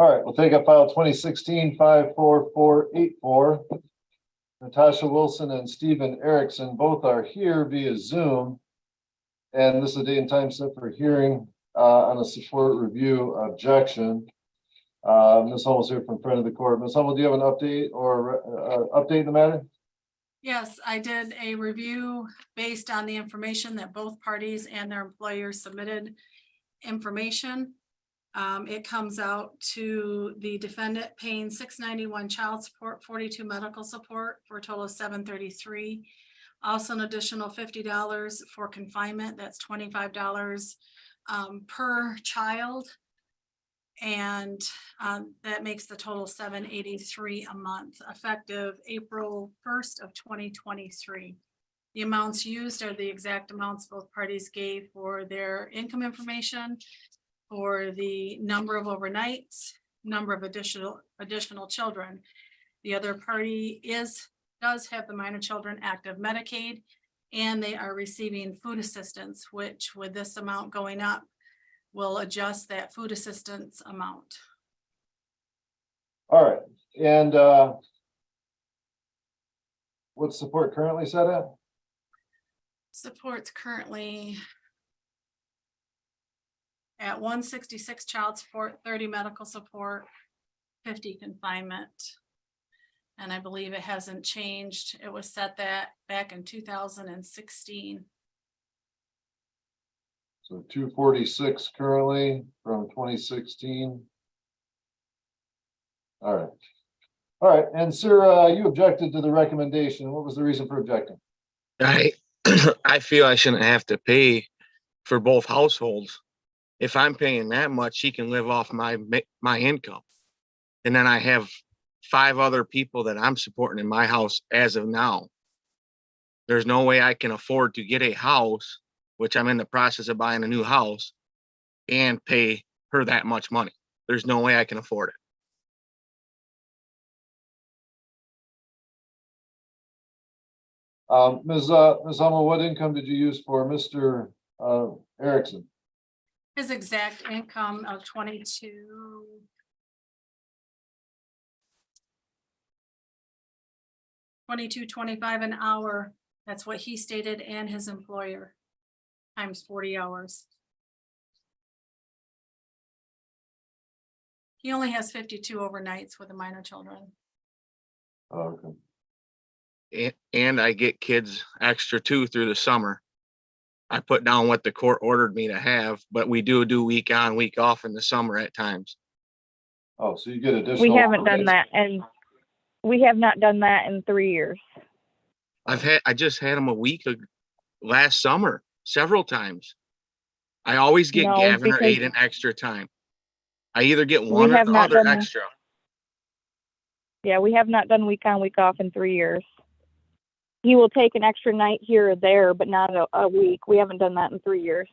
All right, we'll take up file 2016-54484. Natasha Wilson and Stephen Erickson both are here via Zoom. And this is a date and time set for hearing on a support review objection. Ms. Hummel is here from front of the court. Ms. Hummel, do you have an update or update in the matter? Yes, I did a review based on the information that both parties and their employers submitted information. It comes out to the defendant paying $691 child support, 42 medical support for a total of $733. Also an additional $50 for confinement. That's $25 per child. And that makes the total $783 a month, effective April 1st of 2023. The amounts used are the exact amounts both parties gave for their income information, for the number of overnights, number of additional children. The other party does have the minor children active Medicaid, and they are receiving food assistance, which with this amount going up will adjust that food assistance amount. All right, and what's support currently set at? Support's currently at 166 child support, 30 medical support, 50 confinement. And I believe it hasn't changed. It was set that back in 2016. So 246 currently from 2016. All right. All right. And sir, you objected to the recommendation. What was the reason for objecting? I feel I shouldn't have to pay for both households. If I'm paying that much, she can live off my income. And then I have 5 other people that I'm supporting in my house as of now. There's no way I can afford to get a house, which I'm in the process of buying a new house, and pay her that much money. There's no way I can afford it. Ms. Hummel, what income did you use for Mr. Erickson? His exact income of $22.25 an hour. That's what he stated, and his employer, times 40 hours. He only has 52 overnights with the minor children. Okay. And I get kids extra too through the summer. I put down what the court ordered me to have, but we do week on, week off in the summer at times. Oh, so you get additional. We haven't done that, and we have not done that in 3 years. I just had them a week last summer, several times. I always get Gavin or Aiden extra time. I either get one or the other extra. Yeah, we have not done week on, week off in 3 years. He will take an extra night here or there, but not a week. We haven't done that in 3 years.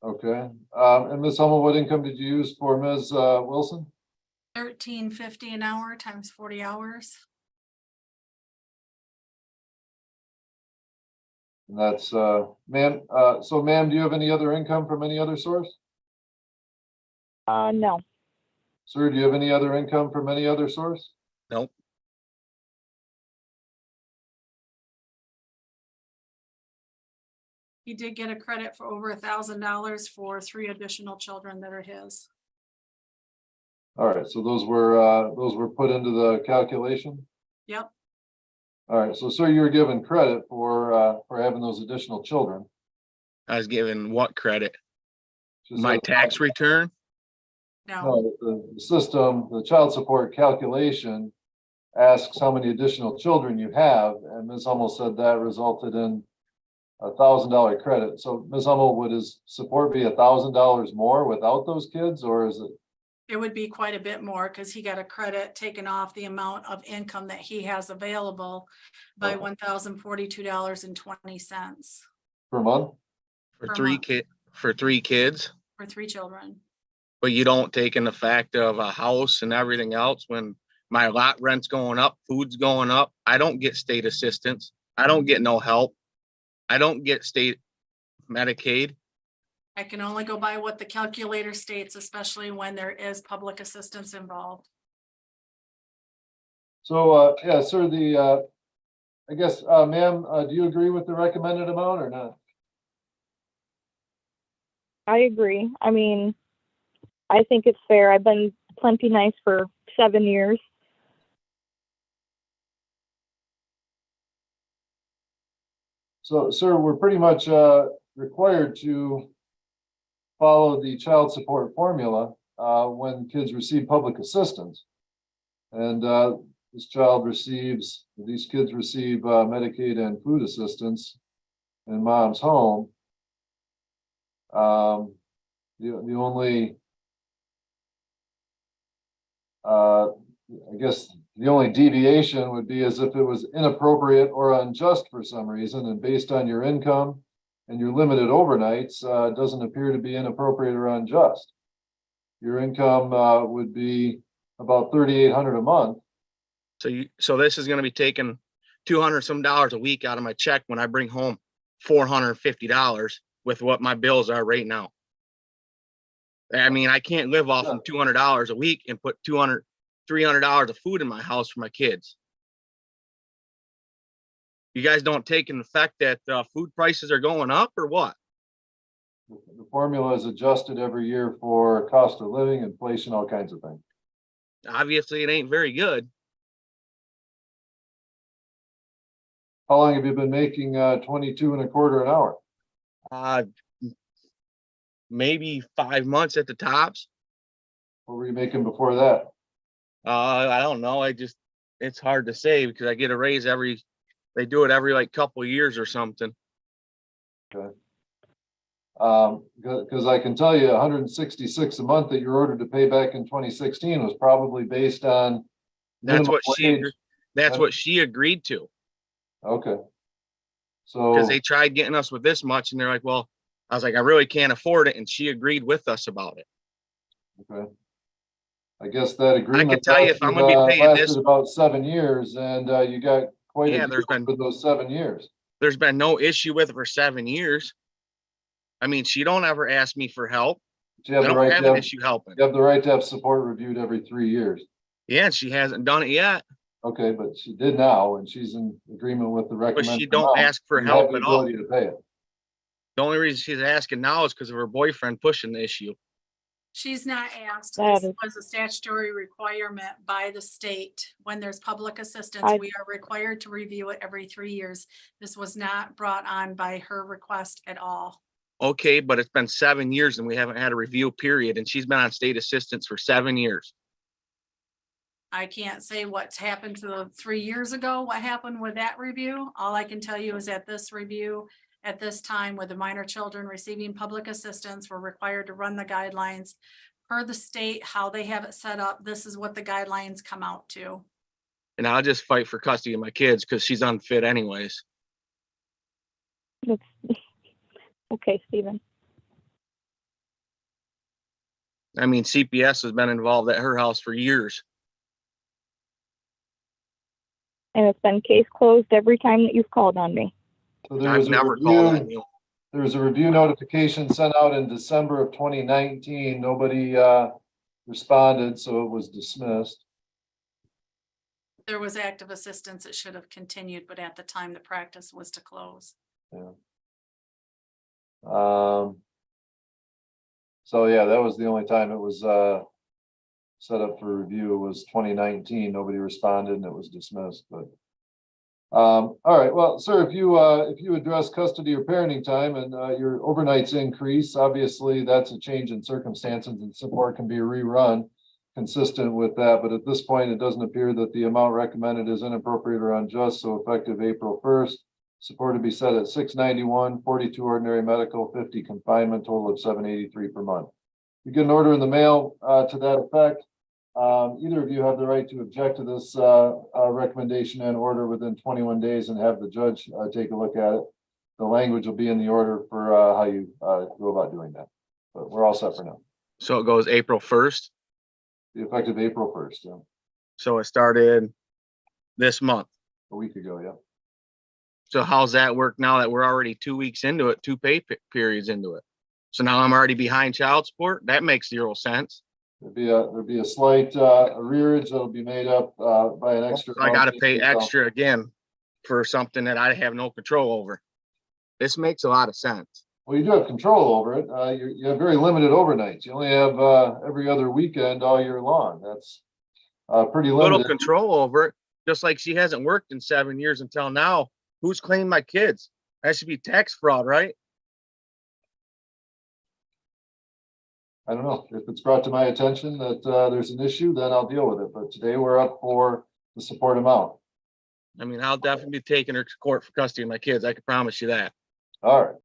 Okay. And Ms. Hummel, what income did you use for Ms. Wilson? $13.50 an hour times 40 hours. And that's ma'am. So ma'am, do you have any other income from any other source? No. Sir, do you have any other income from any other source? Nope. He did get a credit for over $1,000 for 3 additional children that are his. All right, so those were put into the calculation? Yep. All right, so sir, you were given credit for having those additional children. I was given what credit? Just My tax return? No. No, the system, the child support calculation asks how many additional children you have, and Ms. Hummel said that resulted in $1,000 credit. So Ms. Hummel, would his support be $1,000 more without those kids, or is it? It would be quite a bit more because he got a credit taken off the amount of income that he has available by $1,042.20 Per month? For Per 3 month. for 3 kids? for 3 children. But you don't take in the fact of a house and everything else. When my lot rent's going up, food's going up, I don't get state assistance. I don't get no help. I don't get state Medicaid. I can only go by what the calculator states, especially when there is public assistance involved. So, yeah, sir, I guess, ma'am, do you agree with the recommended amount or not? I agree. I mean, I think it's fair. I've been plenty nice for 7 years. So, sir, we're pretty much, required to follow the child support formula, when kids receive public assistance. And, these kids receive, Medicaid and food assistance in mom's home. The only, I guess the only deviation would be as if it was inappropriate or unjust for some reason, and based on your income and your limited overnights, it doesn't appear to be inappropriate or unjust. Your income, would be about $3,800 a month. So this is gonna be taking $200 some dollars a week out of my check when I bring home $450 with what my bills are right now. I mean, I can't live off of $200 a week and put $300 of food in my house for my kids. You guys don't take in the fact that food prices are going up or what? The formula is adjusted every year for cost of living, inflation, all kinds of things. Obviously, it ain't very good. How long have you been making 22.25 an hour? Maybe 5 months at the tops. What were you making before that? I don't know. It's hard to say because I get a raise they do it every like couple years or something. Okay. Because I can tell you 166 a month that you're ordered to pay back in 2016 was probably based on That's minimum what wage. what she agreed to. Okay. Because So, they tried getting us with this much and they're like, well, I was like, I really can't afford it. And she agreed with us about it. okay. I guess that agreement I can tell you if I'm gonna be paying this, lasted about 7 years, and you got quite a deal for those 7 years. there's been no issue with it for 7 years. I mean, she don't ever ask me for help. You have I the don't right have to an have, issue helping. you have the right to have support reviewed every 3 years. Yeah, and she hasn't done it yet. Okay, but she did now, and she's in agreement with the But recommended she don't amount. ask for You have help the at all. ability to pay it. The only reason she's asking now is because of her boyfriend pushing the issue. She's not asked. That This is- was a statutory requirement by the state. When there's public assistance, I- we are required to review it every 3 years. This was not brought on by her request at all. Okay, but it's been 7 years and we haven't had a review period, and she's been on state assistance for 7 years. I can't say what's happened to the 3 years ago, what happened with that review. All I can tell you is that this review, at this time, with the minor children receiving public assistance, we're required to run the guidelines per the state, how they have it set up. This is what the guidelines come out to. And I'll just fight for custody of my kids because she's unfit anyways. That's okay, Stephen. I mean, CPS has been involved at her house for years. And it's been case closed every time that you've called on me. So there I've was a never called on review, you. there was a review notification sent out in December of 2019. Nobody responded, so it was dismissed. There was active assistance. It should have continued, but at the time, the practice was to close. Yeah. So yeah, that was the only time it was set up for review was 2019. Nobody responded and it was dismissed, but all right, well, sir, if you address custody or parenting time and your overnights increase, obviously that's a change in circumstances and support can be rerun consistent with that. But at this point, it doesn't appear that the amount recommended is inappropriate or unjust. So effective April 1st, support to be set at $691, 42 ordinary medical, 50 confinement, total of $783 per month. You get an order in the mail to that effect. Either of you have the right to object to this recommendation and order within 21 days and have the judge take a look at it. The language will be in the order for how you go about doing that. But we're all set for now. So it goes April 1st. The effective April 1st, yeah, So it started this month. a week ago, yeah. So how's that work now that we're already 2 weeks into it, 2 pay periods into it? So now I'm already behind child support. That makes zero sense. There'd be a slight arrearage that'll be made up by an extra. I gotta amount. pay extra again for something that I have no control over. This makes a lot of sense. Well, you do have control over it. You have very limited overnights. You only have every other weekend all year long. That's pretty Little limited. control over it, just like she hasn't worked in 7 years until now. Who's claimed my kids? That should be tax fraud, right? I don't know. If it's brought to my attention that there's an issue, then I'll deal with it. But today we're up for the support amount. I mean, I'll definitely be taking her to court for custody of my kids. I can promise you that. All right.